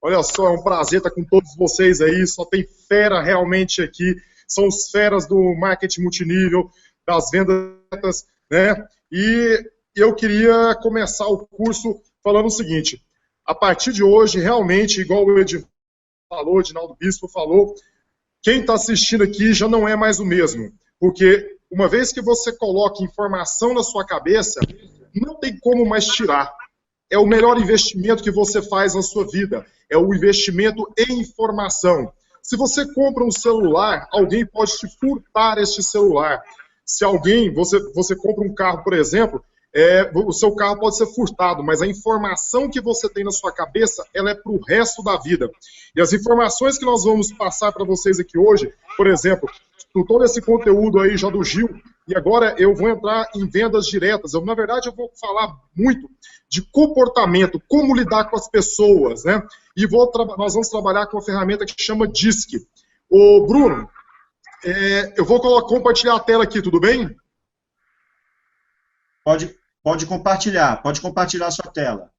Olha só, é um prazer estar com todos vocês aí, só tem fera realmente aqui, são os feras do marketing multinível, das vendas, né? E eu queria começar o curso falando o seguinte, a partir de hoje, realmente, igual o Edinaldo falou, Edinaldo Bispo falou, quem está assistindo aqui já não é mais o mesmo, porque uma vez que você coloca informação na sua cabeça, não tem como mais tirar. É o melhor investimento que você faz na sua vida. É o investimento em informação. Se você compra um celular, alguém pode te furtar este celular. Se alguém, você compra um carro, por exemplo, o seu carro pode ser furtado, mas a informação que você tem na sua cabeça, ela é para o resto da vida. E as informações que nós vamos passar para vocês aqui hoje, por exemplo, todo esse conteúdo aí já do Gil, e agora eu vou entrar em vendas diretas. Na verdade, eu vou falar muito de comportamento, como lidar com as pessoas, né? E nós vamos trabalhar com uma ferramenta que chama DISC. Ô, Bruno, eu vou compartilhar a tela aqui, tudo bem? Pode compartilhar a sua tela.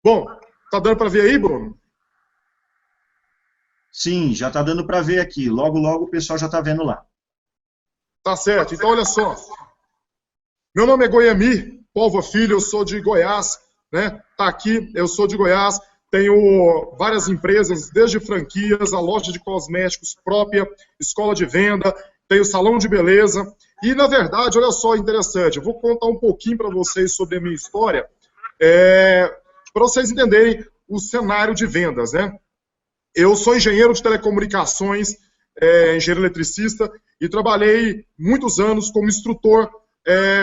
Bom, tá dando para ver aí, Bruno? Sim, já está dando para ver aqui. Logo, logo o pessoal já está vendo lá. Tá certo. Então, olha só. Meu nome é Goiami Polva Filho, eu sou de Goiás, né? Tá aqui, eu sou de Goiás, tenho várias empresas, desde franquias, a loja de cosméticos própria, escola de venda, tenho salão de beleza. E, na verdade, olha só, interessante, eu vou contar um pouquinho para vocês sobre a minha história, para vocês entenderem o cenário de vendas, né? Eu sou engenheiro de telecomunicações, engenheiro eletricista, e trabalhei muitos anos como instrutor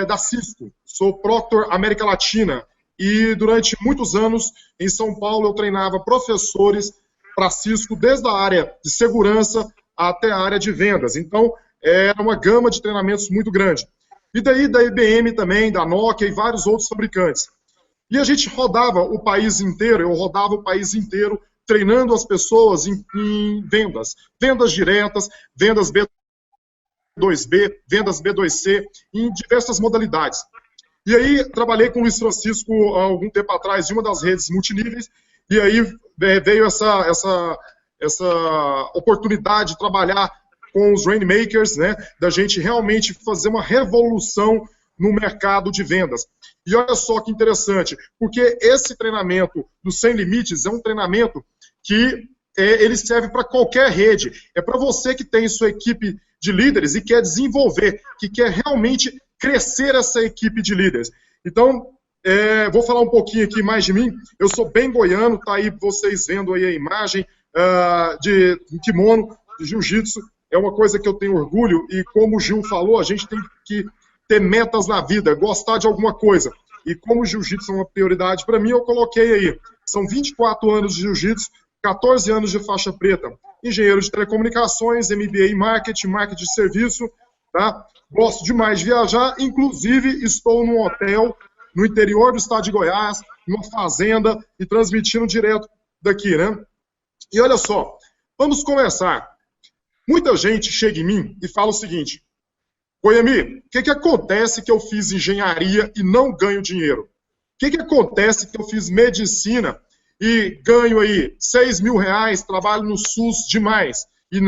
da Cisco. Sou Proctor América Latina, e durante muitos anos em São Paulo eu treinava professores para Cisco, desde a área de segurança até a área de vendas. Então, era uma gama de treinamentos muito grande. E daí da IBM também, da Nokia e vários outros fabricantes. E a gente rodava o país inteiro, eu rodava o país inteiro, treinando as pessoas em vendas. Vendas diretas, vendas B2B, vendas B2C, em diversas modalidades. E aí, trabalhei com o Luiz Francisco há algum tempo atrás, de uma das redes multiníveis, e aí veio essa oportunidade de trabalhar com os Rainmakers, né, da gente realmente fazer uma revolução no mercado de vendas. E olha só que interessante, porque esse treinamento do Sem Limites é um treinamento que ele serve para qualquer rede. É para você que tem sua equipe de líderes e quer desenvolver, que quer realmente crescer essa equipe de líderes. Então, vou falar um pouquinho aqui mais de mim. Eu sou bem goiano, tá aí vocês vendo aí a imagem de kimono, de jiu-jitsu. É uma coisa que eu tenho orgulho e, como o Gil falou, a gente tem que ter metas na vida, gostar de alguma coisa. E como o jiu-jitsu é uma prioridade para mim, eu coloquei aí. São 24 anos de jiu-jitsu, 14 anos de faixa preta. Engenheiro de telecomunicações, MBA em marketing de serviço, tá? Gosto demais de viajar, inclusive estou num hotel no interior do estado de Goiás, numa fazenda, e transmitindo direto daqui, né? E olha só, vamos começar. Muita gente chega em mim e fala o seguinte: Goiami, o que acontece que eu fiz engenharia e não ganho dinheiro? O que acontece que eu fiz medicina e ganho aí 6 mil reais, trabalho no SUS demais e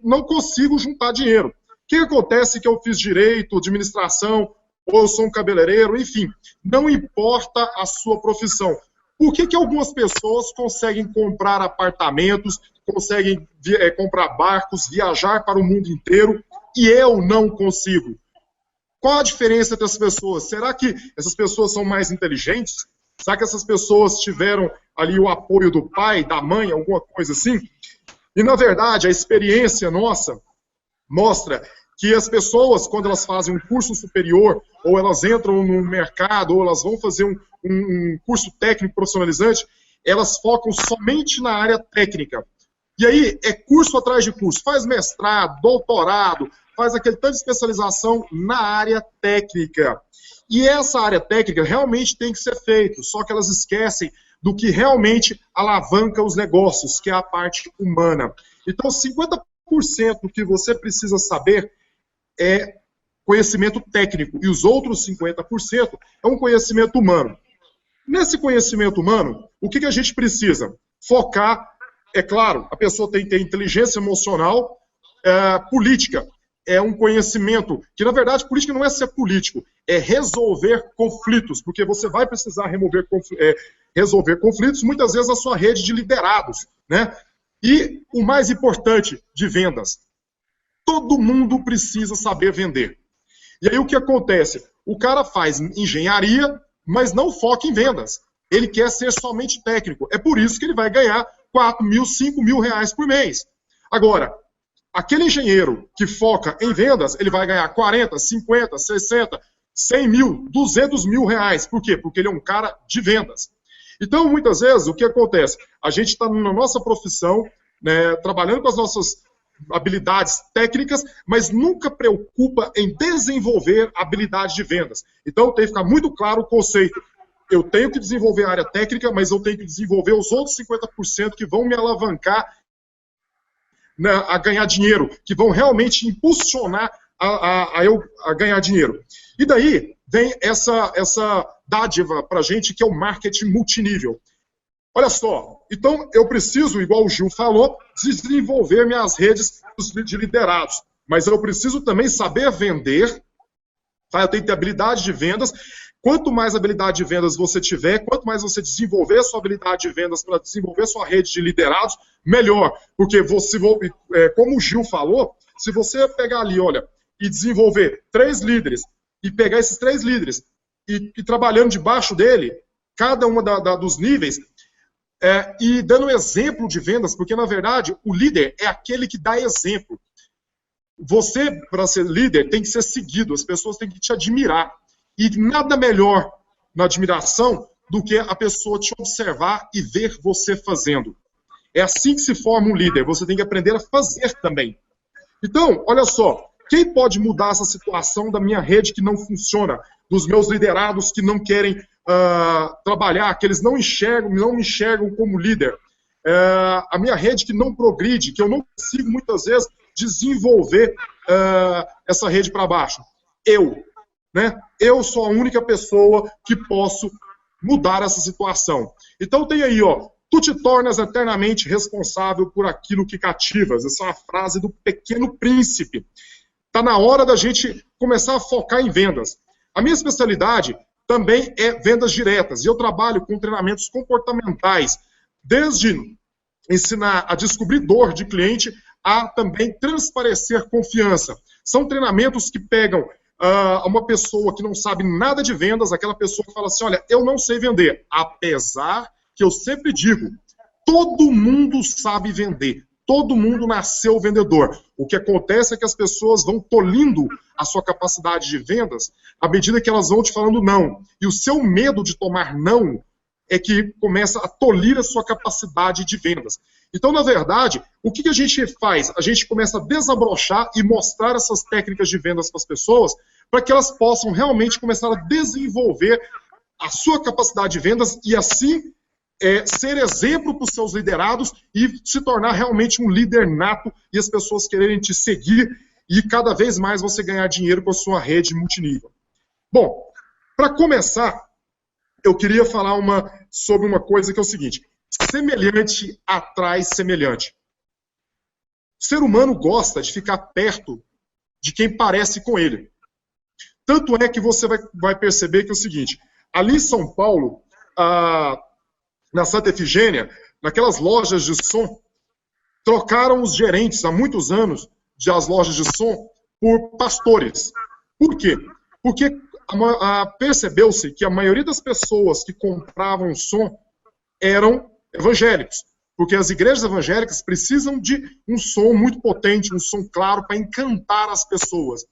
não consigo juntar dinheiro? O que acontece que eu fiz direito, administração, ou eu sou um cabeleireiro, enfim, não importa a sua profissão. Por que algumas pessoas conseguem comprar apartamentos, conseguem comprar barcos, viajar para o mundo inteiro, e eu não consigo? Qual a diferença entre as pessoas? Será que essas pessoas são mais inteligentes? Será que essas pessoas tiveram ali o apoio do pai, da mãe, alguma coisa assim? E, na verdade, a experiência nossa mostra que as pessoas, quando elas fazem um curso superior, ou elas entram no mercado, ou elas vão fazer um curso técnico profissionalizante, elas focam somente na área técnica. E aí, é curso atrás de curso. Faz mestrado, doutorado, faz aquele tanto de especialização na área técnica. E essa área técnica realmente tem que ser feita, só que elas esquecem do que realmente alavanca os negócios, que é a parte humana. Então, 50% do que você precisa saber é conhecimento técnico, e os outros 50% é um conhecimento humano. Nesse conhecimento humano, o que a gente precisa? Focar, é claro, a pessoa tem que ter inteligência emocional, política. É um conhecimento que, na verdade, política não é ser político, é resolver conflitos, porque você vai precisar resolver conflitos, muitas vezes, na sua rede de liderados, né? E o mais importante, de vendas. Todo mundo precisa saber vender. E aí o que acontece? O cara faz engenharia, mas não foca em vendas. Ele quer ser somente técnico. É por isso que ele vai ganhar 4 mil, 5 mil reais por mês. Agora, aquele engenheiro que foca em vendas, ele vai ganhar 40, 50, 60, 100 mil, 200 mil reais. Por quê? Porque ele é um cara de vendas. Então, muitas vezes, o que acontece? A gente está na nossa profissão, né, trabalhando com as nossas habilidades técnicas, mas nunca preocupa em desenvolver habilidade de vendas. Então, tem que ficar muito claro o conceito. Eu tenho que desenvolver a área técnica, mas eu tenho que desenvolver os outros 50% que vão me alavancar, né, a ganhar dinheiro, que vão realmente impulsionar a ganhar dinheiro. E daí vem essa dádiva para a gente, que é o marketing multinível. Olha só, então eu preciso, igual o Gil falou, desenvolver minhas redes de liderados, mas eu preciso também saber vender, tá? Eu tenho que ter habilidade de vendas. Quanto mais habilidade de vendas você tiver, quanto mais você desenvolver sua habilidade de vendas para desenvolver sua rede de liderados, melhor. Porque você, como o Gil falou, se você pegar ali, olha, e desenvolver 3 líderes, e pegar esses 3 líderes, e trabalhando debaixo dele, cada uma dos níveis, e dando exemplo de vendas, porque, na verdade, o líder é aquele que dá exemplo. Você, para ser líder, tem que ser seguido, as pessoas têm que te admirar. E nada melhor na admiração do que a pessoa te observar e ver você fazendo. É assim que se forma um líder, você tem que aprender a fazer também. Então, olha só, quem pode mudar essa situação da minha rede que não funciona, dos meus liderados que não querem trabalhar, que eles não me enxergam como líder, a minha rede que não progride, que eu não consigo muitas vezes desenvolver essa rede para baixo? Né? Eu sou a única pessoa que posso mudar essa situação. Então tem aí, ó, tu te tornas eternamente responsável por aquilo que cativas. Essa é uma frase do Pequeno Príncipe. Está na hora da gente começar a focar em vendas. A minha especialidade também é vendas diretas, e eu trabalho com treinamentos comportamentais, desde ensinar a descobrir dor de cliente a também transparecer confiança. São treinamentos que pegam uma pessoa que não sabe nada de vendas, aquela pessoa que fala assim, olha, eu não sei vender, apesar que eu sempre digo, todo mundo sabe vender, todo mundo nasceu vendedor. O que acontece é que as pessoas vão tolindo a sua capacidade de vendas à medida que elas vão te falando não. E o seu medo de tomar não é que começa a tolir a sua capacidade de vendas. Então, na verdade, o que a gente faz? A gente começa a desabrochar e mostrar essas técnicas de vendas para as pessoas, para que elas possam realmente começar a desenvolver a sua capacidade de vendas e, assim, ser exemplo para os seus liderados e se tornar realmente um líder nato e as pessoas quererem te seguir e cada vez mais você ganhar dinheiro com a sua rede multinível. Bom, para começar, eu queria falar sobre uma coisa que é o seguinte: semelhante atrai semelhante. O ser humano gosta de ficar perto de quem parece com ele. Tanto é que você vai perceber que é o seguinte, ali em São Paulo, na Santa Efigênia, naquelas lojas de som, trocaram os gerentes há muitos anos das lojas de som por pastores. Por quê? Porque percebeu-se que a maioria das pessoas que compravam som eram evangélicos, porque as igrejas evangélicas precisam de um som muito potente, um som claro para encantar as pessoas.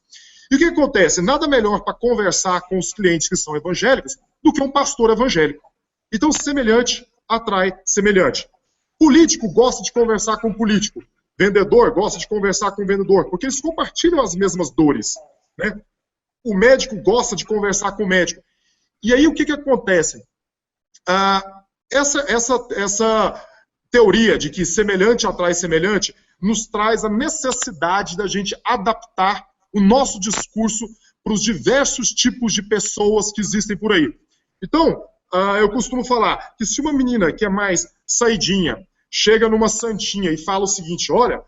E o que acontece? Nada melhor para conversar com os clientes que são evangélicos do que um pastor evangélico. Então, semelhante atrai semelhante. Político gosta de conversar com político. Vendedor gosta de conversar com vendedor, porque eles compartilham as mesmas dores, né? O médico gosta de conversar com o médico. E aí, o que acontece? Essa teoria de que semelhante atrai semelhante nos traz a necessidade da gente adaptar o nosso discurso para os diversos tipos de pessoas que existem por aí. Então, eu costumo falar que se uma menina que é mais saidinha chega numa santinha e fala o seguinte, olha,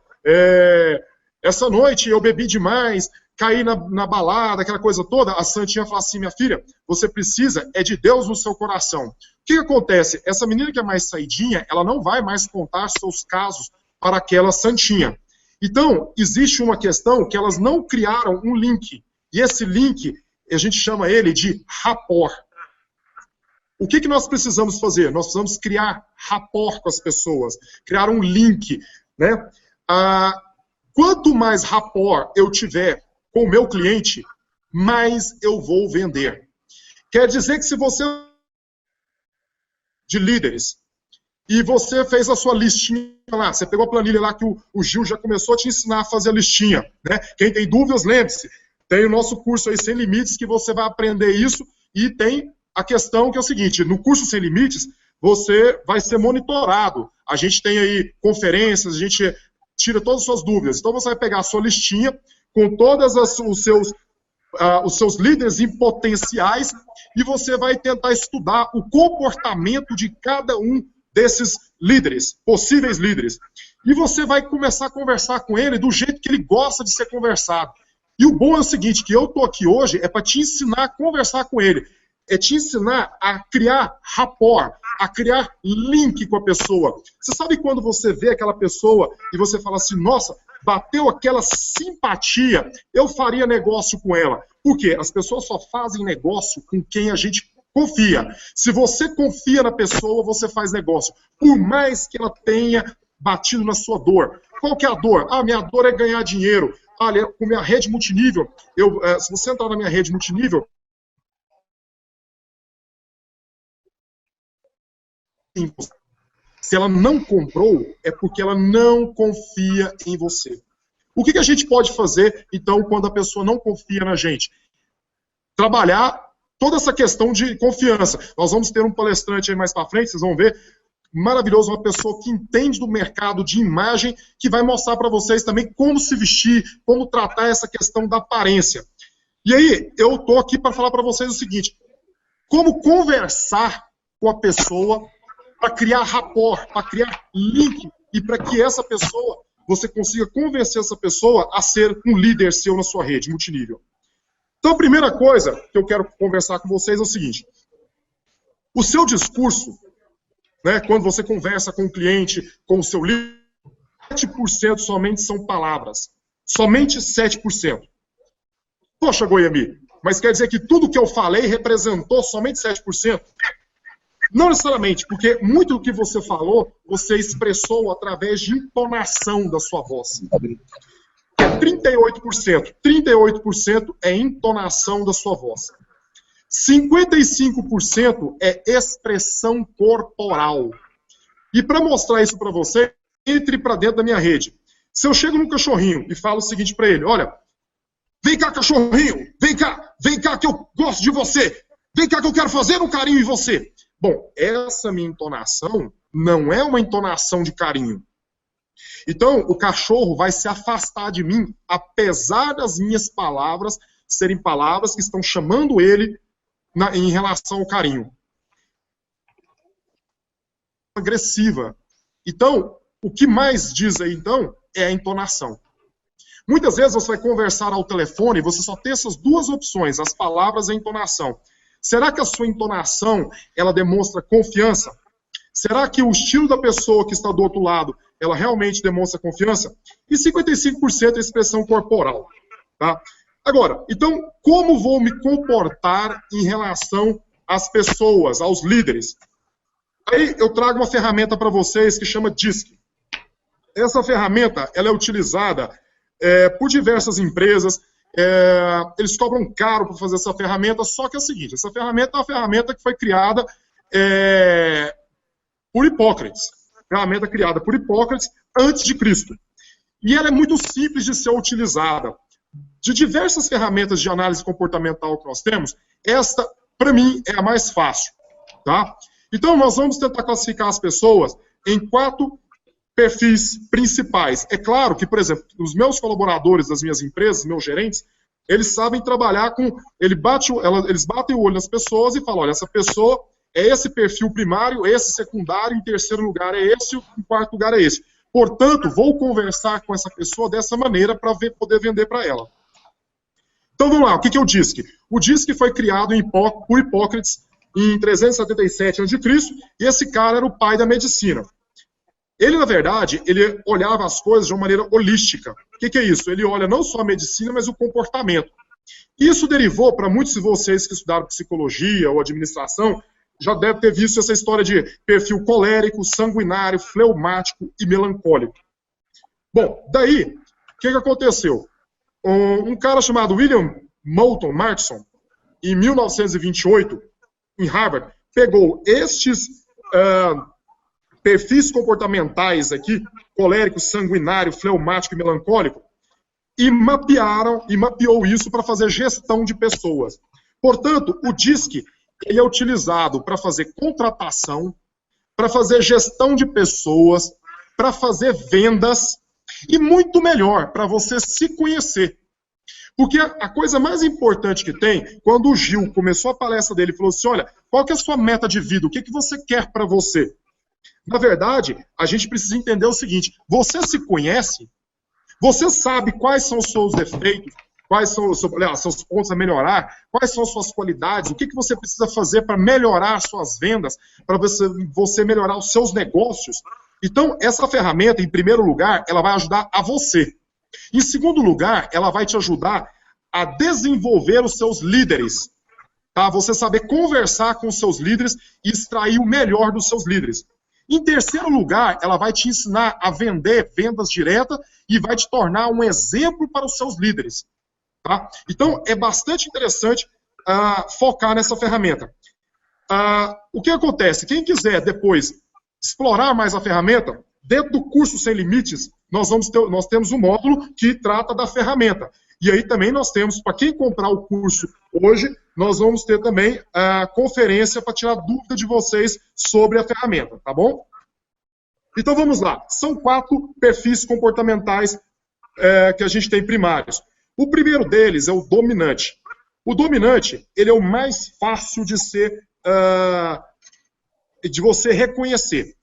essa noite eu bebi demais, caí na balada, aquela coisa toda, a santinha fala assim, minha filha, você precisa de Deus no seu coração. O que acontece? Essa menina que é mais saidinha, ela não vai mais contar seus casos para aquela santinha. Então, existe uma questão que elas não criaram um link. E esse link, a gente chama ele de rapport. O que nós precisamos fazer? Nós precisamos criar rapport com as pessoas, criar um link, né? Quanto mais rapport eu tiver com o meu cliente, mais eu vou vender. Quer dizer que se você de líderes e você fez a sua listinha lá, você pegou a planilha lá que o Gil já começou a te ensinar a fazer a listinha, né? Quem tem dúvidas, lembre-se, tem o nosso curso aí Sem Limites que você vai aprender isso e tem a questão que é o seguinte, no curso Sem Limites, você vai ser monitorado. A gente tem aí conferências, a gente tira todas as suas dúvidas. Então você vai pegar a sua listinha com todos os seus líderes em potenciais e você vai tentar estudar o comportamento de cada um desses líderes, possíveis líderes. E você vai começar a conversar com ele do jeito que ele gosta de ser conversado. E o bom é o seguinte, que eu estou aqui hoje é para te ensinar a conversar com ele. É te ensinar a criar rapport, a criar link com a pessoa. Você sabe quando você vê aquela pessoa e você fala assim, nossa, bateu aquela simpatia, eu faria negócio com ela. Por quê? As pessoas só fazem negócio com quem a gente confia. Se você confia na pessoa, você faz negócio. Por mais que ela tenha batido na sua dor. Qual que é a dor? Minha dor é ganhar dinheiro. Olha, com minha rede multinível, se você entrar na minha rede multinível, se ela não comprou, é porque ela não confia em você. O que a gente pode fazer, então, quando a pessoa não confia na gente? Trabalhar toda essa questão de confiança. Nós vamos ter um palestrante aí mais para frente, vocês vão ver, maravilhoso, uma pessoa que entende do mercado de imagem, que vai mostrar para vocês também como se vestir, como tratar essa questão da aparência. E aí, eu estou aqui para falar para vocês o seguinte, como conversar com a pessoa para criar rapport, para criar link e para que essa pessoa, você consiga convencer essa pessoa a ser um líder seu na sua rede multinível. Então, a primeira coisa que eu quero conversar com vocês é o seguinte, o seu discurso, né, quando você conversa com o cliente, com o seu líder, 7% somente são palavras, somente 7%. Poxa, Goiami, mas quer dizer que tudo que eu falei representou somente 7%? Não necessariamente, porque muito do que você falou, você expressou através de entonação da sua voz. É 38%. 38% é entonação da sua voz. 55% é expressão corporal. E para mostrar isso para você, entre para dentro da minha rede. Se eu chego num cachorrinho e falo o seguinte para ele, olha, vem cá, cachorrinho, vem cá que eu gosto de você, vem cá que eu quero fazer um carinho em você. Bom, essa minha entonação não é uma entonação de carinho. Então, o cachorro vai se afastar de mim, apesar das minhas palavras serem palavras que estão chamando ele em relação ao carinho. Agressiva. Então, o que mais diz aí, então, é a entonação. Muitas vezes você vai conversar ao telefone e você só tem essas duas opções, as palavras e a entonação. Será que a sua entonação, ela demonstra confiança? Será que o estilo da pessoa que está do outro lado, ela realmente demonstra confiança? E 55% é expressão corporal. Tá? Agora, então, como vou me comportar em relação às pessoas, aos líderes? Aí eu trago uma ferramenta para vocês que chama DISC. Essa ferramenta, ela é utilizada por diversas empresas. Eles cobram caro para fazer essa ferramenta, só que é o seguinte, essa ferramenta é uma ferramenta que foi criada por Hipócrates, ferramenta criada por Hipócrates antes de Cristo. E ela é muito simples de ser utilizada. De diversas ferramentas de análise comportamental que nós temos, esta, para mim, é a mais fácil. Tá? Então, nós vamos tentar classificar as pessoas em 4 perfis principais. É claro que, por exemplo, os meus colaboradores das minhas empresas, meus gerentes, eles sabem trabalhar com... Eles batem o olho nas pessoas e falam, olha, essa pessoa é esse perfil primário, esse secundário, em terceiro lugar é esse, em quarto lugar é esse. Portanto, vou conversar com essa pessoa dessa maneira para poder vender para ela. Então, vamos lá, o que é o DISC? O DISC foi criado por Hipócrates em 377 a.C., e esse cara era o pai da medicina. Ele, na verdade, ele olhava as coisas de uma maneira holística. O que é isso? Ele olha não só a medicina, mas o comportamento. Isso derivou, para muitos de vocês que estudaram psicologia ou administração, já deve ter visto essa história de perfil colérico, sanguinário, fleumático e melancólico. Bom, daí, o que aconteceu? Um cara chamado William Moulton Marston, em 1928, em Harvard, pegou estes perfis comportamentais aqui, colérico, sanguinário, fleumático e melancólico, e mapeou isso para fazer gestão de pessoas. Portanto, o DISC ele é utilizado para fazer contratação, para fazer gestão de pessoas, para fazer vendas e muito melhor, para você se conhecer. Porque a coisa mais importante que tem, quando o Gil começou a palestra dele e falou assim, olha, qual que é a sua meta de vida? O que você quer para você? Na verdade, a gente precisa entender o seguinte, você se conhece? Você sabe quais são os seus defeitos? Quais são os seus pontos a melhorar? Quais são as suas qualidades? O que você precisa fazer para melhorar as suas vendas? Para você melhorar os seus negócios? Então, essa ferramenta, em primeiro lugar, ela vai ajudar a você. Em segundo lugar, ela vai te ajudar a desenvolver os seus líderes. Tá? Você saber conversar com os seus líderes e extrair o melhor dos seus líderes. Em terceiro lugar, ela vai te ensinar a vender vendas diretas e vai te tornar um exemplo para os seus líderes. Tá? Então, é bastante interessante focar nessa ferramenta. O que acontece? Quem quiser depois explorar mais a ferramenta, dentro do curso Sem Limites, nós temos um módulo que trata da ferramenta. E aí também nós temos, para quem comprar o curso hoje, nós vamos ter também a conferência para tirar dúvida de vocês sobre a ferramenta, tá bom? Então vamos lá. São 4 perfis comportamentais que a gente tem primários. O primeiro deles é o dominante. O dominante, ele é o mais fácil de você reconhecer.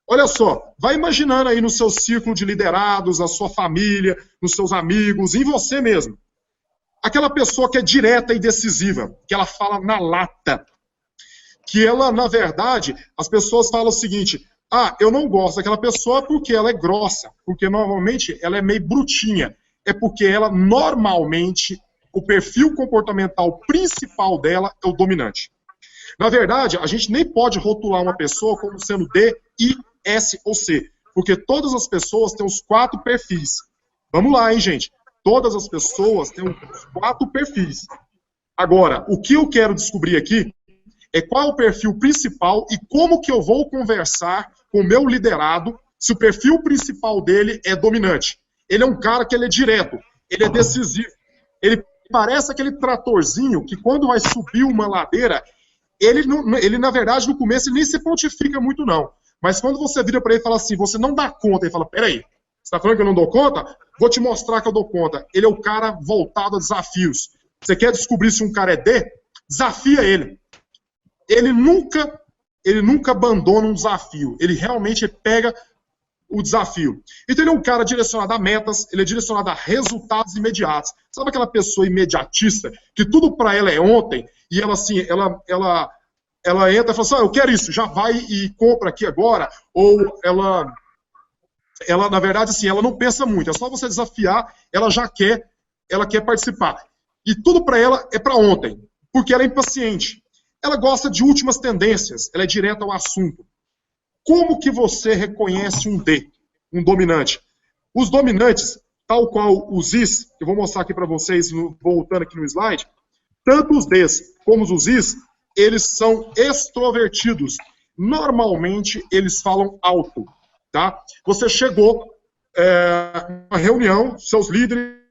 Olha só, vai imaginando aí no seu círculo de liderados, na sua família, nos seus amigos, em você mesmo. Aquela pessoa que é direta e decisiva, que ela fala na lata. Que ela, na verdade, as pessoas falam o seguinte, eu não gosto daquela pessoa porque ela é grossa, porque normalmente ela é meio brutinha. É porque ela, normalmente, o perfil comportamental principal dela é o dominante. Na verdade, a gente nem pode rotular uma pessoa como sendo D, I, S ou C, porque todas as pessoas têm os 4 perfis. Vamos lá, hein, gente? Todas as pessoas têm os 4 perfis. Agora, o que eu quero descobrir aqui é qual é o perfil principal e como que eu vou conversar com o meu liderado se o perfil principal dele é dominante. Ele é um cara que ele é direto, ele é decisivo. Ele parece aquele tratorzinho que quando vai subir uma ladeira, ele na verdade, no começo, ele nem se pontifica muito, não. Mas quando você vira para ele e fala assim, você não dá conta, ele fala, peraí, você está falando que eu não dou conta? Vou te mostrar que eu dou conta. Ele é o cara voltado a desafios. Você quer descobrir se um cara é D? Desafia ele. Ele nunca abandona um desafio. Ele realmente pega o desafio. Então ele é um cara direcionado a metas, ele é direcionado a resultados imediatos. Sabe aquela pessoa imediatista, que tudo para ela é ontem, e ela assim, ela entra e fala assim, eu quero isso, já vai e compra aqui agora, ou ela na verdade, assim, ela não pensa muito, é só você desafiar, ela quer participar. E tudo para ela é para ontem, porque ela é impaciente. Ela gosta de últimas tendências, ela é direta ao assunto. Como que você reconhece um D, um dominante? Os dominantes, tal qual os Is, que eu vou mostrar aqui para vocês, voltando aqui no slide, tanto os Ds como os Is, eles são extrovertidos. Normalmente, eles falam alto, tá? Você chegou numa reunião, seus líderes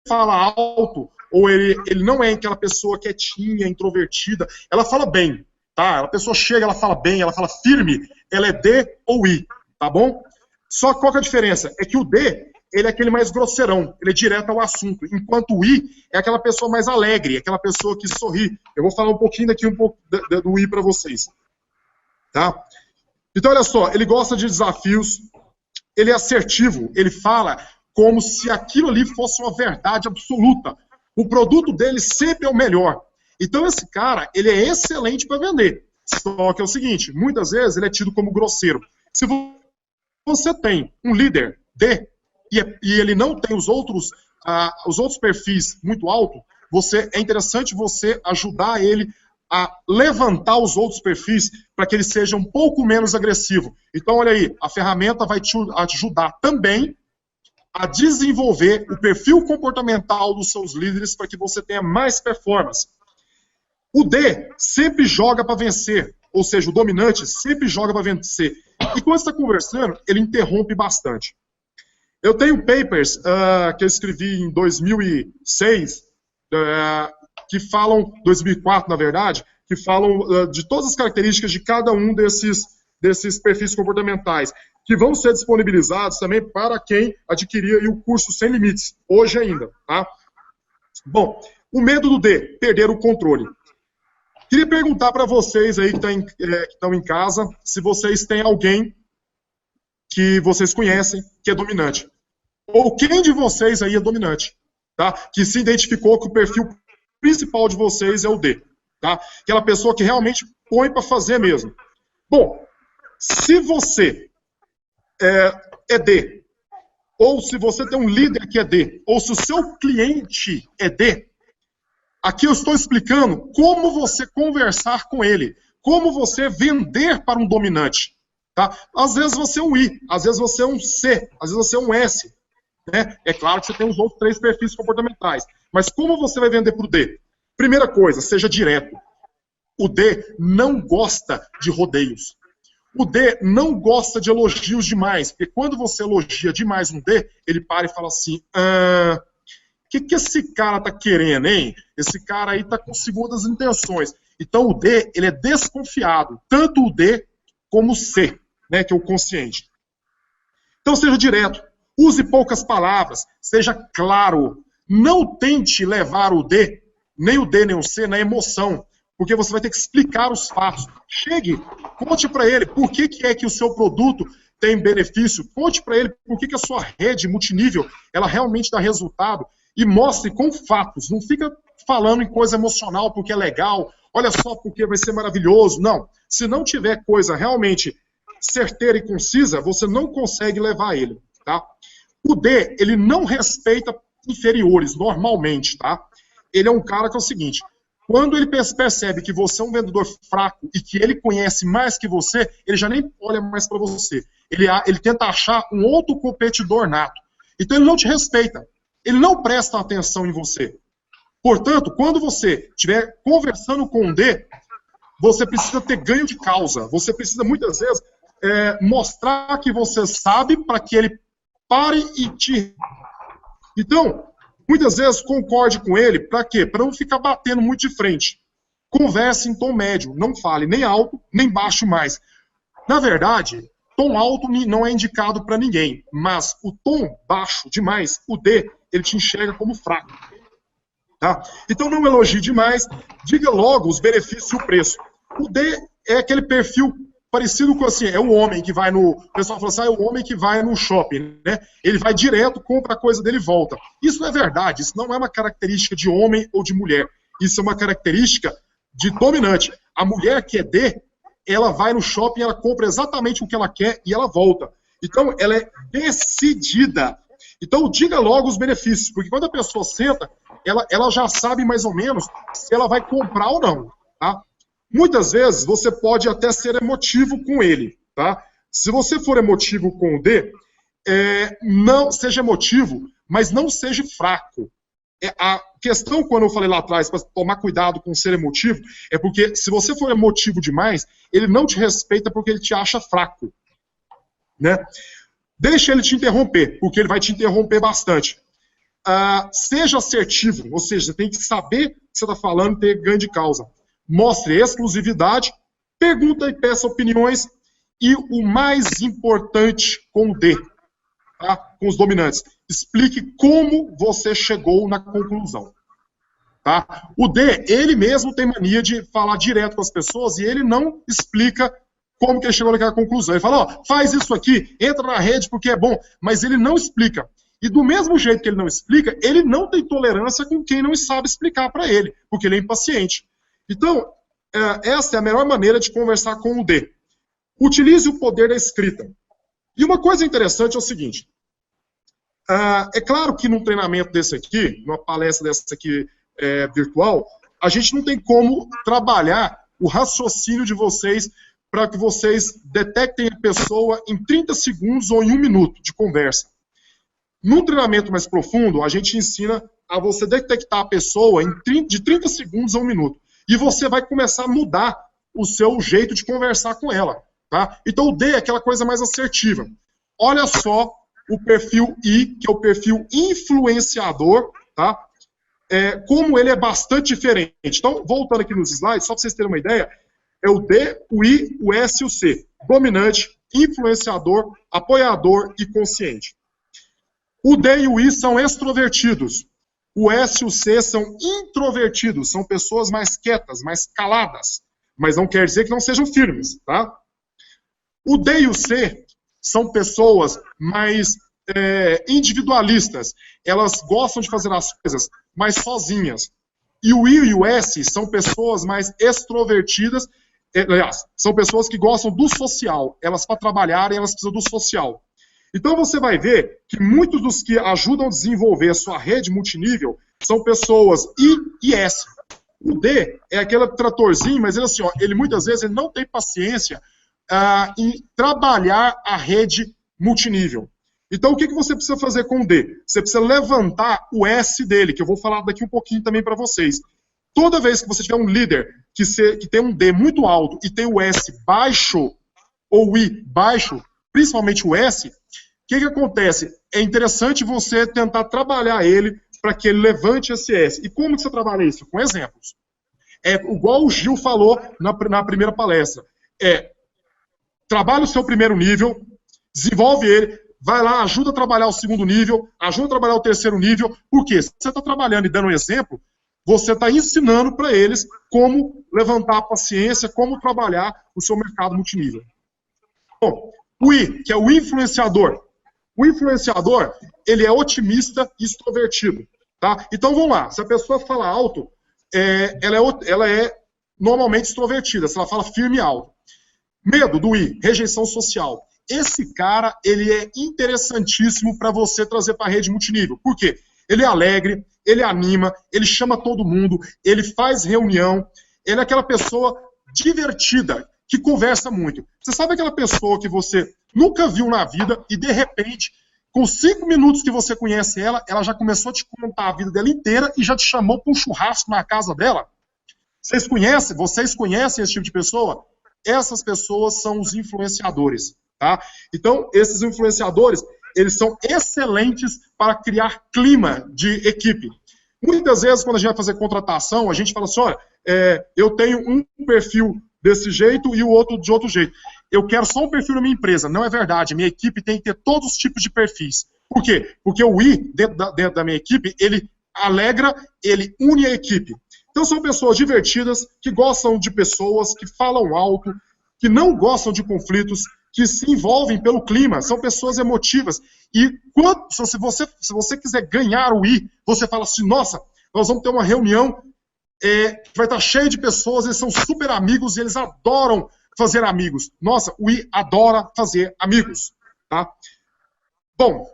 falam alto, ou ele não é aquela pessoa quietinha, introvertida, ela fala bem, tá? A pessoa chega, ela fala bem, ela fala firme, ela é D ou I, tá bom? Só que qual que é a diferença? É que o D, ele é aquele mais grosseirão, ele é direto ao assunto, enquanto o I é aquela pessoa mais alegre, aquela pessoa que sorri. Eu vou falar um pouquinho daqui, um pouco do I para vocês. Tá? Então, olha só, ele gosta de desafios, ele é assertivo, ele fala como se aquilo ali fosse uma verdade absoluta. O produto dele sempre é o melhor. Então, esse cara, ele é excelente para vender. Só que é o seguinte, muitas vezes ele é tido como grosseiro. Se você tem um líder D e ele não tem os outros perfis muito altos, é interessante você ajudar ele a levantar os outros perfis para que ele seja um pouco menos agressivo. Então, olha aí, a ferramenta vai te ajudar também a desenvolver o perfil comportamental dos seus líderes para que você tenha mais performance. O D sempre joga para vencer, ou seja, o dominante sempre joga para vencer. E quando você está conversando, ele interrompe bastante. Eu tenho papers que eu escrevi em 2006, que falam, 2004 na verdade, que falam de todas as características de cada um desses perfis comportamentais, que vão ser disponibilizados também para quem adquirir aí o curso Sem Limites, hoje ainda. Tá? Bom, o medo do D, perder o controle. Queria perguntar para vocês aí que estão em casa, se vocês têm alguém que vocês conhecem que é dominante. Ou quem de vocês aí é dominante, tá? Que se identificou que o perfil principal de vocês é o D, tá? Aquela pessoa que realmente põe para fazer mesmo. Bom, se você é D, ou se você tem um líder que é D, ou se o seu cliente é D, aqui eu estou explicando como você conversar com ele, como você vender para um dominante. Tá? Às vezes você é um I, às vezes você é um C, às vezes você é um S. Né? É claro que você tem os outros 3 perfis comportamentais. Mas como você vai vender para o D? Primeira coisa, seja direto. O D não gosta de rodeios. O D não gosta de elogios demais, porque quando você elogia demais um D, ele para e fala assim, o que esse cara tá querendo, hein? Esse cara aí tá com segundas intenções. Então o D, ele é desconfiado, tanto o D como o C, né, que é o consciente. Então seja direto, use poucas palavras, seja claro, não tente levar o D nem o C na emoção, porque você vai ter que explicar os fatos. Chegue, conte para ele por que é que o seu produto tem benefício, conte para ele por que a sua rede multinível ela realmente dá resultado e mostre com fatos, não fica falando em coisa emocional porque é legal, olha só porque vai ser maravilhoso, não. Se não tiver coisa realmente certeira e concisa, você não consegue levar ele, tá? O D, ele não respeita inferiores, normalmente, tá? Ele é um cara que é o seguinte, quando ele percebe que você é um vendedor fraco e que ele conhece mais que você, ele já nem olha mais para você. Ele tenta achar um outro competidor nato. Então ele não te respeita. Ele não presta atenção em você. Portanto, quando você estiver conversando com um D, você precisa ter ganho de causa. Você precisa, muitas vezes, mostrar que você sabe para que ele pare e te... Então, muitas vezes concorde com ele, para quê? Para não ficar batendo muito de frente. Converse em tom médio, não fale nem alto, nem baixo mais. Na verdade, tom alto não é indicado para ninguém, mas o tom baixo demais, o D, ele te enxerga como fraco. Tá? Então não elogie demais, diga logo os benefícios e o preço. O D é aquele perfil parecido com assim, é o homem que vai no... O pessoal fala assim, é o homem que vai no shopping, né? Ele vai direto, compra a coisa dele e volta. Isso não é verdade, isso não é uma característica de homem ou de mulher. Isso é uma característica de dominante. A mulher que é D, ela vai no shopping, ela compra exatamente o que ela quer e ela volta. Então, ela é decidida. Então, diga logo os benefícios, porque quando a pessoa senta, ela já sabe mais ou menos se ela vai comprar ou não, tá? Muitas vezes você pode até ser emotivo com ele, tá? Se você for emotivo com o D, não seja emotivo, mas não seja fraco. A questão, quando eu falei lá atrás, para tomar cuidado com ser emotivo, é porque se você for emotivo demais, ele não te respeita porque ele te acha fraco, né? Deixa ele te interromper, porque ele vai te interromper bastante. Seja assertivo, ou seja, você tem que saber o que você está falando e ter ganho de causa. Mostre exclusividade, pergunta e peça opiniões E o mais importante com o D, tá? Com os dominantes, explique como você chegou na conclusão. Tá? O D, ele mesmo tem mania de falar direto com as pessoas e ele não explica como que ele chegou naquela conclusão. Ele fala, ó, faz isso aqui, entra na rede porque é bom, mas ele não explica. E do mesmo jeito que ele não explica, ele não tem tolerância com quem não sabe explicar para ele, porque ele é impaciente. Então, essa é a melhor maneira de conversar com o D. Utilize o poder da escrita. E uma coisa interessante é o seguinte, é claro que num treinamento desse aqui, numa palestra dessa aqui virtual, a gente não tem como trabalhar o raciocínio de vocês para que vocês detectem a pessoa em 30 segundos ou em 1 minuto de conversa. Num treinamento mais profundo, a gente ensina a você detectar a pessoa de 30 segundos a 1 minuto. E você vai começar a mudar o seu jeito de conversar com ela. Tá? Então o D é aquela coisa mais assertiva. Olha só o perfil I, que é o perfil influenciador, tá? Como ele é bastante diferente. Então, voltando aqui nos slides, só para vocês terem uma ideia, é o D, o I, o S e o C. Dominante, influenciador, apoiador e consciente. O D e o I são extrovertidos. O S e o C são introvertidos, são pessoas mais quietas, mais caladas. Mas não quer dizer que não sejam firmes, tá? O D e o C são pessoas mais individualistas. Elas gostam de fazer as coisas mais sozinhas. E o I e o S são pessoas mais extrovertidas. Aliás, são pessoas que gostam do social. Elas, para trabalharem, elas precisam do social. Então você vai ver que muitos dos que ajudam a desenvolver a sua rede multinível são pessoas I e S. O D é aquele tratorzinho, mas ele, assim, ó, ele muitas vezes ele não tem paciência em trabalhar a rede multinível. Então, o que você precisa fazer com o D? Você precisa levantar o S dele, que eu vou falar daqui um pouquinho também para vocês. Toda vez que você tiver um líder que tem um D muito alto e tem o S baixo, ou o I baixo, principalmente o S, o que acontece? É interessante você tentar trabalhar ele para que ele levante esse S. E como que você trabalha isso? Com exemplos. Igual o Gil falou na primeira palestra. Trabalha o seu primeiro nível, desenvolve ele, vai lá, ajuda a trabalhar o segundo nível, ajuda a trabalhar o terceiro nível. Por quê? Se você está trabalhando e dando um exemplo, você está ensinando para eles como levantar a paciência, como trabalhar o seu mercado multinível. Bom, o I, que é o influenciador. O influenciador, ele é otimista e extrovertido. Tá? Então, vamos lá. Se a pessoa fala alto, ela é normalmente extrovertida. Se ela fala firme e alto. Medo do I, rejeição social. Esse cara, ele é interessantíssimo para você trazer para a rede multinível. Por quê? Ele é alegre, ele anima, ele chama todo mundo, ele faz reunião, ele é aquela pessoa divertida, que conversa muito. Você sabe aquela pessoa que você nunca viu na vida e, de repente, com 5 minutos que você conhece ela, ela já começou a te contar a vida dela inteira e já te chamou para um churrasco na casa dela? Vocês conhecem esse tipo de pessoa? Essas pessoas são os influenciadores. Tá? Então, esses influenciadores, eles são excelentes para criar clima de equipe. Muitas vezes, quando a gente vai fazer contratação, a gente fala assim, olha, eu tenho um perfil desse jeito e o outro de outro jeito. Eu quero só um perfil na minha empresa. Não é verdade. Minha equipe tem que ter todos os tipos de perfis. Por quê? Porque o I, dentro da minha equipe, ele alegra, ele une a equipe. Então, são pessoas divertidas, que gostam de pessoas, que falam alto, que não gostam de conflitos, que se envolvem pelo clima, são pessoas emotivas. E se você quiser ganhar o I, você fala assim, nossa, nós vamos ter uma reunião que vai estar cheia de pessoas, eles são super amigos e eles adoram fazer amigos. Nossa, o I adora fazer amigos. Tá? Bom,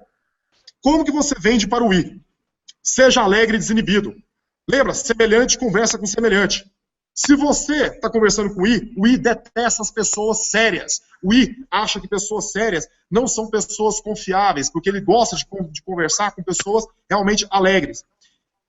como que você vende para o I? Seja alegre e desinibido. Lembra, semelhante conversa com semelhante. Se você está conversando com o I detesta as pessoas sérias. O I acha que pessoas sérias não são pessoas confiáveis, porque ele gosta de conversar com pessoas realmente alegres.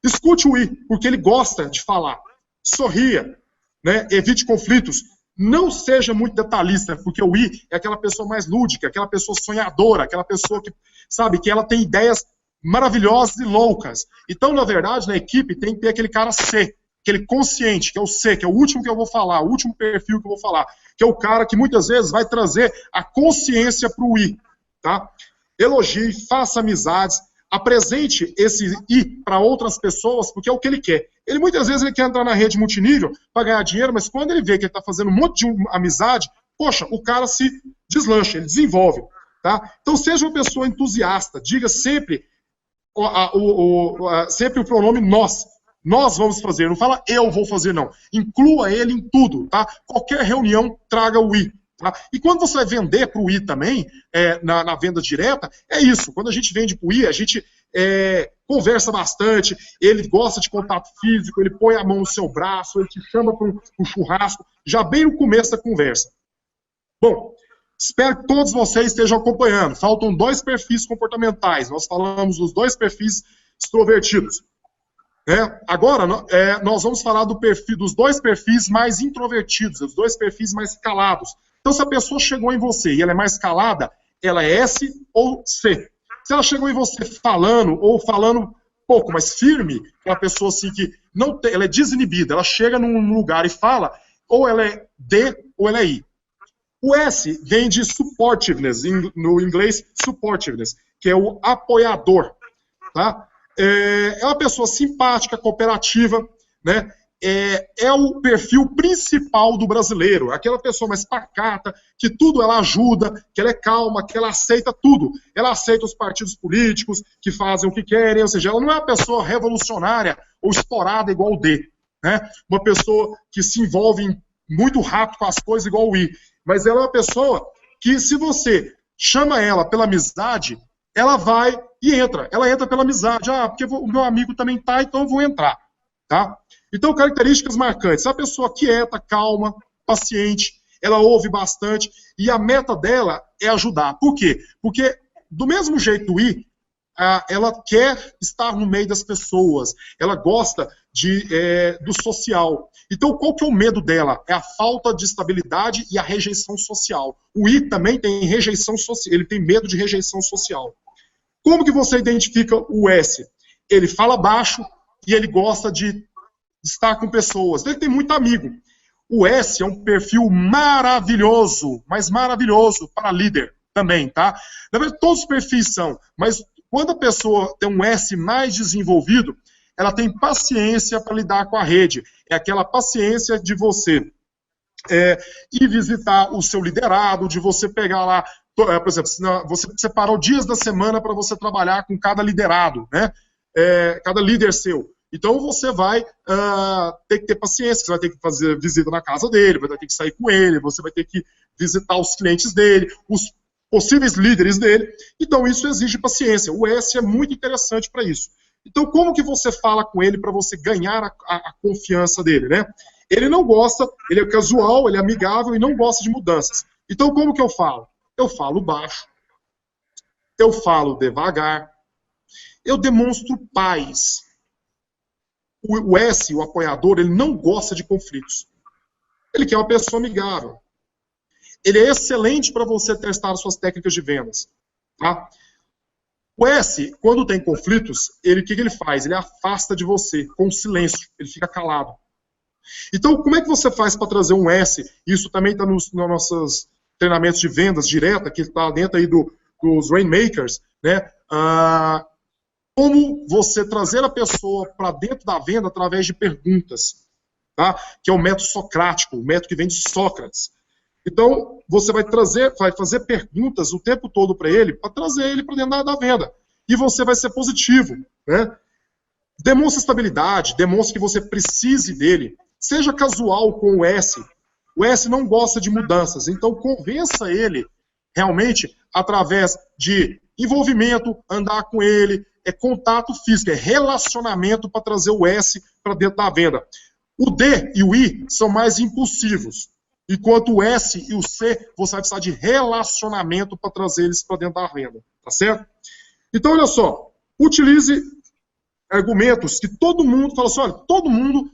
Escute o I, porque ele gosta de falar. Sorria, né? Evite conflitos. Não seja muito detalhista, porque o I é aquela pessoa mais lúdica, aquela pessoa sonhadora, aquela pessoa que, sabe, que ela tem ideias maravilhosas e loucas. Então, na verdade, na equipe tem que ter aquele cara C. aquele consciente, que é o C, que é o último que eu vou falar, o último perfil que eu vou falar, que é o cara que muitas vezes vai trazer a consciência para o I, tá? Elogie, faça amizades, apresente esse I para outras pessoas, porque é o que ele quer. Ele muitas vezes ele quer entrar na rede multinível para ganhar dinheiro, mas quando ele vê que ele está fazendo um monte de amizade, poxa, o cara se deslancha, ele desenvolve. Tá? Então seja uma pessoa entusiasta, diga sempre sempre o pronome nós. Nós vamos fazer, não fala eu vou fazer, não. Inclua ele em tudo, tá? Qualquer reunião, traga o I. Tá? E quando você vai vender para o I também, na venda direta, é isso. Quando a gente vende para o I, a gente conversa bastante, ele gosta de contato físico, ele põe a mão no seu braço, ele te chama para um churrasco, já bem no começo da conversa. Bom, espero que todos vocês estejam acompanhando. Faltam 2 perfis comportamentais. Nós falamos dos 2 perfis extrovertidos. Agora, nós vamos falar dos 2 perfis mais introvertidos, os 2 perfis mais calados. Então, se a pessoa chegou em você e ela é mais calada, ela é S ou C. Se ela chegou em você falando pouco mais firme, uma pessoa assim que não tem, ela é desinibida, ela chega num lugar e fala, ou ela é D ou ela é I. O S vem de supportiveness, no inglês supportiveness, que é o apoiador. Tá? É uma pessoa simpática, cooperativa, né? É o perfil principal do brasileiro, aquela pessoa mais pacata, que tudo ela ajuda, que ela é calma, que ela aceita tudo. Ela aceita os partidos políticos, que fazem o que querem, ou seja, ela não é uma pessoa revolucionária ou estourada igual o D. Né? Uma pessoa que se envolve muito rápido com as coisas igual o I. Mas ela é uma pessoa que, se você chama ela pela amizade, ela vai e entra. Ela entra pela amizade. Porque o meu amigo também tá, então eu vou entrar. Tá? Então, características marcantes. A pessoa quieta, calma, paciente, ela ouve bastante e a meta dela é ajudar. Por quê? Porque, do mesmo jeito do I, ela quer estar no meio das pessoas, ela gosta do social. Então, qual que é o medo dela? É a falta de estabilidade e a rejeição social. O I também tem rejeição social, ele tem medo de rejeição social. Como que você identifica o S? Ele fala baixo e ele gosta de estar com pessoas. Ele tem muito amigo. O S é um perfil maravilhoso, mas maravilhoso para líder também, tá? Na verdade, todos os perfis são, mas quando a pessoa tem um S mais desenvolvido, ela tem paciência para lidar com a rede. É aquela paciência de você ir visitar o seu liderado, de você pegar lá, por exemplo, você separou dias da semana para você trabalhar com cada liderado, né? Cada líder seu. Então você vai ter que ter paciência, você vai ter que fazer visita na casa dele, vai ter que sair com ele, você vai ter que visitar os clientes dele, os possíveis líderes dele. Então isso exige paciência. O S é muito interessante para isso. Então como que você fala com ele para você ganhar a confiança dele, né? Ele não gosta, ele é casual, ele é amigável e não gosta de mudanças. Então como que eu falo? Eu falo baixo, eu falo devagar, eu demonstro paz. O S, o apoiador, ele não gosta de conflitos. Ele quer uma pessoa amigável. Ele é excelente para você testar suas técnicas de vendas. Tá? O S, quando tem conflitos, o que ele faz? Ele afasta de você com silêncio. Ele fica calado. Então, como é que você faz para trazer um S? Isso também está nos nossos treinamentos de vendas direta, que está dentro aí dos Rainmakers, né? Como você trazer a pessoa para dentro da venda através de perguntas, tá? Que é o método socrático, o método que vem de Sócrates. Então, você vai fazer perguntas o tempo todo para ele, para trazer ele para dentro da venda. E você vai ser positivo, né? Demonstre estabilidade, demonstre que você precise dele. Seja casual com o S. O S não gosta de mudanças, então convença ele realmente através de envolvimento, andar com ele, contato físico, relacionamento para trazer o S para dentro da venda. O D e o I são mais impulsivos, enquanto o S e o C você vai precisar de relacionamento para trazer eles para dentro da venda, tá certo? Então, olha só, utilize argumentos que todo mundo fala assim, olha, todo mundo,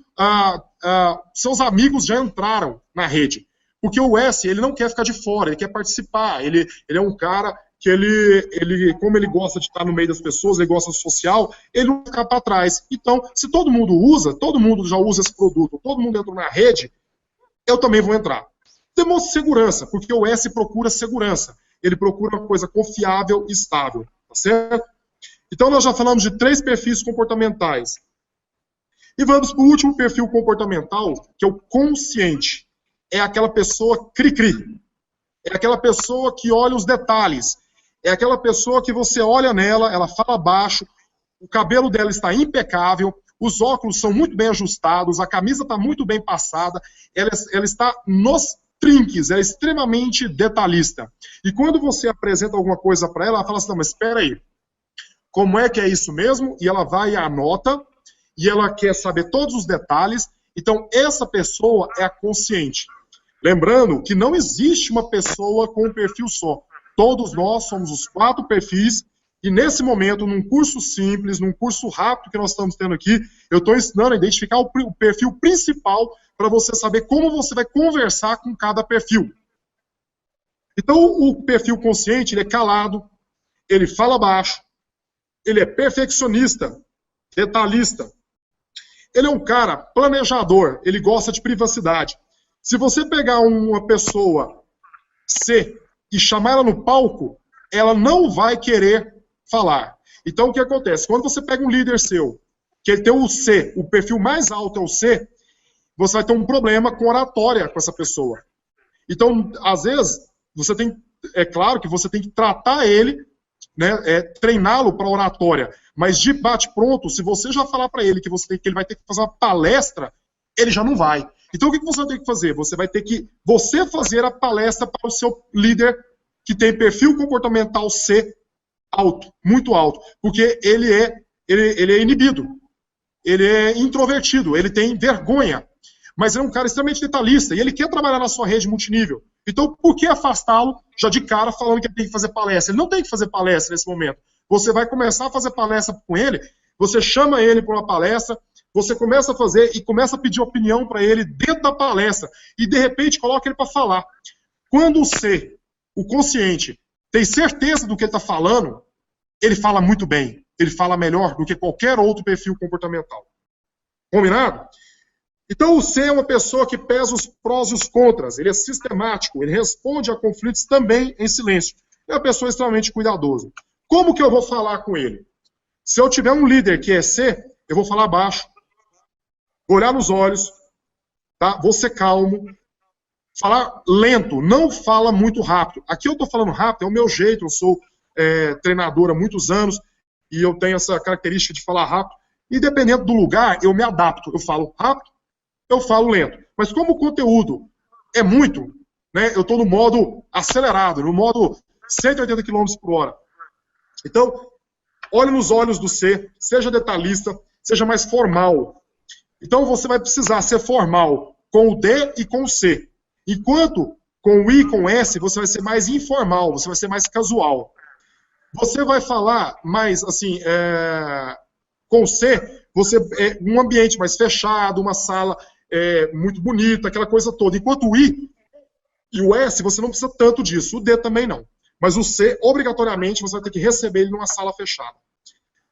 seus amigos já entraram na rede, porque o S, ele não quer ficar de fora, ele quer participar, ele é um cara que ele, como ele gosta de estar no meio das pessoas, ele gosta do social, ele não vai ficar para trás. Então, se todo mundo usa, todo mundo já usa esse produto, todo mundo entra na rede, eu também vou entrar. Temos segurança, porque o S procura segurança. Ele procura uma coisa confiável e estável, tá certo? Então, nós já falamos de 3 perfis comportamentais. E vamos para o último perfil comportamental, que é o consciente. É aquela pessoa cri-cri. É aquela pessoa que olha os detalhes. É aquela pessoa que você olha nela, ela fala baixo, o cabelo dela está impecável, os óculos são muito bem ajustados, a camisa está muito bem passada, ela está nos trinques, ela é extremamente detalhista. E quando você apresenta alguma coisa para ela, ela fala assim, não, mas espera aí, como é que é isso mesmo? E ela vai e anota, e ela quer saber todos os detalhes. Então, essa pessoa é a consciente. Lembrando que não existe uma pessoa com um perfil só. Todos nós somos os 4 perfis, e nesse momento, num curso simples, num curso rápido que nós estamos tendo aqui, eu estou ensinando a identificar o perfil principal para você saber como você vai conversar com cada perfil. Então, o perfil consciente, ele é calado, ele fala baixo, ele é perfeccionista, detalhista. Ele é um cara planejador, ele gosta de privacidade. Se você pegar uma pessoa C e chamar ela no palco, ela não vai querer falar. Então, o que acontece? Quando você pega um líder seu, que ele tem o C, o perfil mais alto é o C, você vai ter um problema com oratória com essa pessoa. Então, às vezes, você tem, é claro que você tem que tratar ele, né, treiná-lo para oratória, mas de bate-pronto, se você já falar para ele que ele vai ter que fazer uma palestra, ele já não vai. Então, o que você vai ter que fazer? Você vai ter que fazer a palestra para o seu líder que tem perfil comportamental C alto, muito alto, porque ele é inibido, ele é introvertido, ele tem vergonha, mas ele é um cara extremamente detalhista e ele quer trabalhar na sua rede multinível. Então, por que afastá-lo já de cara falando que ele tem que fazer palestra? Ele não tem que fazer palestra nesse momento. Você vai começar a fazer palestra com ele, você chama ele para uma palestra, você começa a fazer e começa a pedir opinião para ele dentro da palestra e, de repente, coloca ele para falar. Quando o consciente, tem certeza do que ele está falando, ele fala muito bem. Ele fala melhor do que qualquer outro perfil comportamental. Combinado? Então, o C é uma pessoa que pesa os prós e os contras. Ele é sistemático, ele responde a conflitos também em silêncio. É uma pessoa extremamente cuidadosa. Como que eu vou falar com ele? Se eu tiver um líder que é C, eu vou falar baixo, vou olhar nos olhos, tá? Vou ser calmo, falar lento, não fala muito rápido. Aqui eu estou falando rápido, é o meu jeito, eu sou treinador há muitos anos e eu tenho essa característica de falar rápido. E dependendo do lugar, eu me adapto. Eu falo rápido, eu falo lento. Mas como o conteúdo é muito, né, eu estou no modo acelerado, no modo 180 km por hora. Então, olhe nos olhos do C, seja detalhista, seja mais formal. Então, você vai precisar ser formal com o D e com o C. Enquanto com o I e com o S, você vai ser mais informal, você vai ser mais casual. Você vai falar mais, assim, com o C, um ambiente mais fechado, uma sala muito bonita, aquela coisa toda. Enquanto o I e o S, você não precisa tanto disso. O D também não. Mas o C, obrigatoriamente, você vai ter que receber ele numa sala fechada.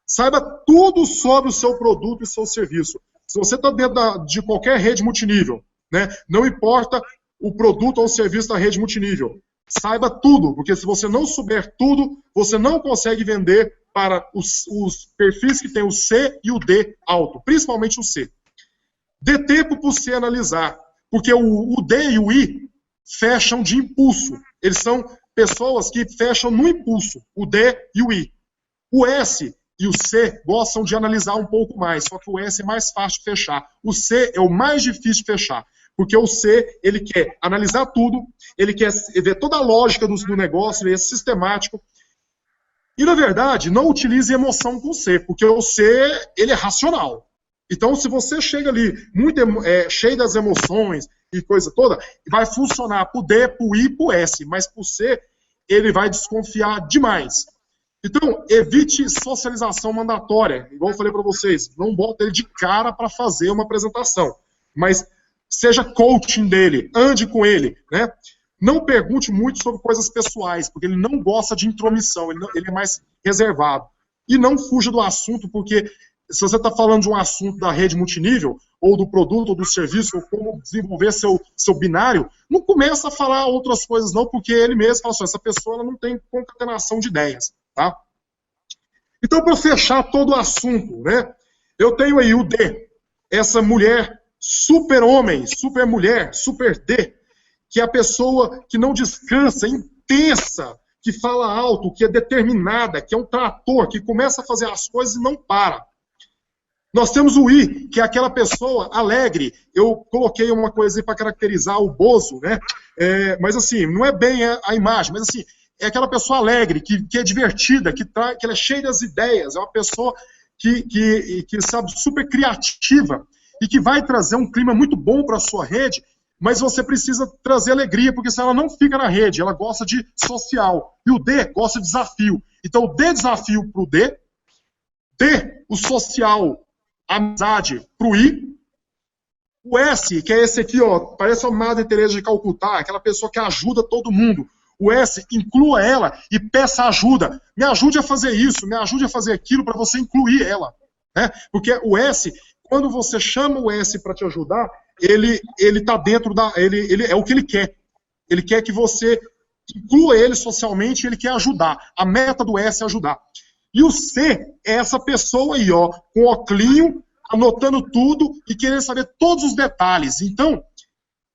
Saiba tudo sobre o seu produto e seu serviço. Se você está dentro de qualquer rede multinível, né, não importa o produto ou o serviço da rede multinível, saiba tudo, porque se você não souber tudo, você não consegue vender para os perfis que tem o C e o D alto, principalmente o C. Dê tempo para o C analisar, porque o D e o I fecham de impulso. Eles são pessoas que fecham no impulso, o D e o I. O S e o C gostam de analisar um pouco mais, só que o S é mais fácil de fechar. O C é o mais difícil de fechar, porque o C, ele quer analisar tudo, ele quer ver toda a lógica do negócio, ele é sistemático. E, na verdade, não utilize emoção com o C, porque o C, ele é racional. Então, se você chega ali muito cheio das emoções e coisa toda, vai funcionar para o D, para o I e para o S, mas para o C, ele vai desconfiar demais. Então, evite socialização mandatória. Igual eu falei para vocês, não bota ele de cara para fazer uma apresentação, mas seja coaching dele, ande com ele, né? Não pergunte muito sobre coisas pessoais, porque ele não gosta de intromissão, ele é mais reservado. E não fuja do assunto, porque se você está falando de um assunto da rede multinível, ou do produto, ou do serviço, ou como desenvolver seu binário, não começa a falar outras coisas não, porque ele mesmo fala assim, essa pessoa ela não tem concatenação de ideias. Tá? Então, para fechar todo o assunto, né, eu tenho aí o D, essa mulher super homem, super mulher, super D, que é a pessoa que não descansa, intensa, que fala alto, que é determinada, que é um trator, que começa a fazer as coisas e não para. Nós temos o I, que é aquela pessoa alegre. Eu coloquei uma coisa aí para caracterizar o Bozo, né? Mas assim, não é bem a imagem, mas assim, é aquela pessoa alegre, que é divertida, que ela é cheia das ideias, é uma pessoa que sabe, super criativa e que vai trazer um clima muito bom para a sua rede, mas você precisa trazer alegria, porque senão ela não fica na rede, ela gosta de social. E o D gosta de desafio. Então, o D desafio para o D, o social, a amizade para o I, o S, que é esse aqui, ó, parece a Madre Teresa de Calcutá, aquela pessoa que ajuda todo mundo. O S, inclua ela e peça ajuda. Me ajude a fazer isso, me ajude a fazer aquilo, para você incluir ela. Né? Porque o S, quando você chama o S para te ajudar, ele está dentro da... Ele é o que ele quer. Ele quer que você inclua ele socialmente, ele quer ajudar. A meta do S é ajudar. E o C é essa pessoa aí, ó, com óculinho, anotando tudo e querendo saber todos os detalhes. Então,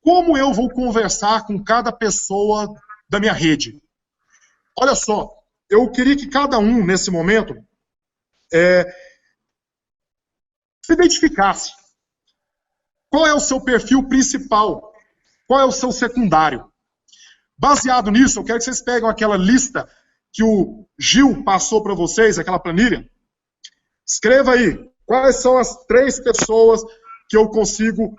como eu vou conversar com cada pessoa da minha rede? Olha só, eu queria que cada um, nesse momento, se identificasse. Qual é o seu perfil principal? Qual é o seu secundário? Baseado nisso, eu quero que vocês peguem aquela lista que o Gil passou para vocês, aquela planilha. Escreva aí, quais são as 3 pessoas que eu consigo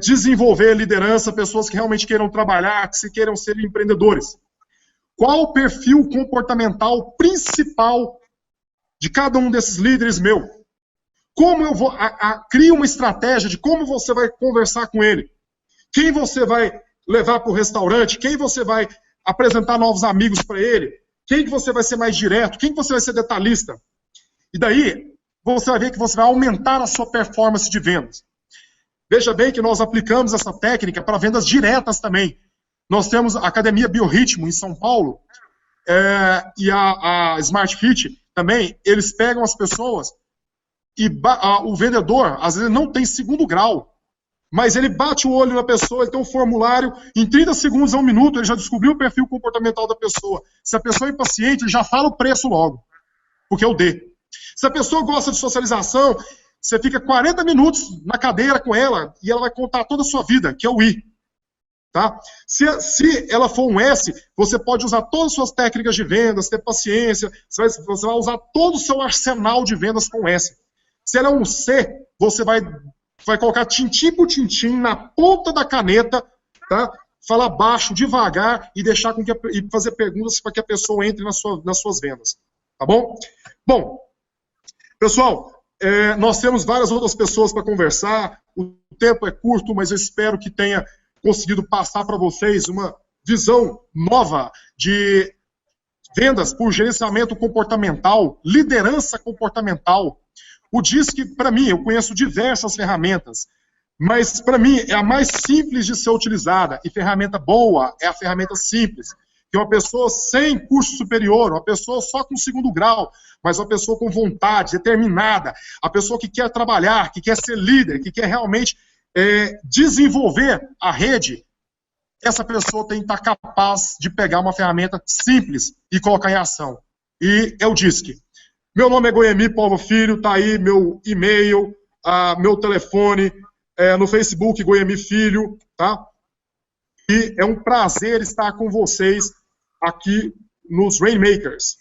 desenvolver liderança, pessoas que realmente queiram trabalhar, que queiram ser empreendedores. Qual o perfil comportamental principal de cada um desses líderes meu? Como eu vou... Crie uma estratégia de como você vai conversar com ele. Quem você vai levar para o restaurante? Quem você vai apresentar novos amigos para ele? Quem que você vai ser mais direto? Quem que você vai ser detalhista? E daí, você vai ver que você vai aumentar a sua performance de vendas. Veja bem que nós aplicamos essa técnica para vendas diretas também. Nós temos a Academia Biorritmo em São Paulo e a Smart Fit também. Eles pegam as pessoas e o vendedor, às vezes, não tem segundo grau, mas ele bate o olho na pessoa, ele tem um formulário, em 30 segundos a 1 minuto, ele já descobriu o perfil comportamental da pessoa. Se a pessoa é impaciente, ele já fala o preço logo, porque é o D. Se a pessoa gosta de socialização, você fica 40 minutos na cadeira com ela e ela vai contar toda a sua vida, que é o I. Tá? Se ela for um S, você pode usar todas as suas técnicas de vendas, ter paciência, você vai usar todo o seu arsenal de vendas com S. Se ela é um C, você vai colocar tintim por tintim na ponta da caneta, tá? Falar baixo, devagar e deixar e fazer perguntas para que a pessoa entre nas suas vendas. Tá bom? Bom, pessoal, nós temos várias outras pessoas para conversar. O tempo é curto, mas eu espero que tenha conseguido passar para vocês uma visão nova de vendas por gerenciamento comportamental, liderança comportamental. O DISC, para mim, eu conheço diversas ferramentas, mas para mim é a mais simples de ser utilizada, e ferramenta boa é a ferramenta simples, que é uma pessoa sem curso superior, uma pessoa só com 2º grau, mas uma pessoa com vontade, determinada, a pessoa que quer trabalhar, que quer ser líder, que quer realmente desenvolver a rede. Essa pessoa tem que estar capaz de pegar uma ferramenta simples e colocar em ação. E é o DISC. Meu nome é Goiemi Paulo Filho, tá aí meu e-mail, meu telefone, no Facebook Goiemi Filho, tá? E é um prazer estar com vocês aqui nos Rainmakers.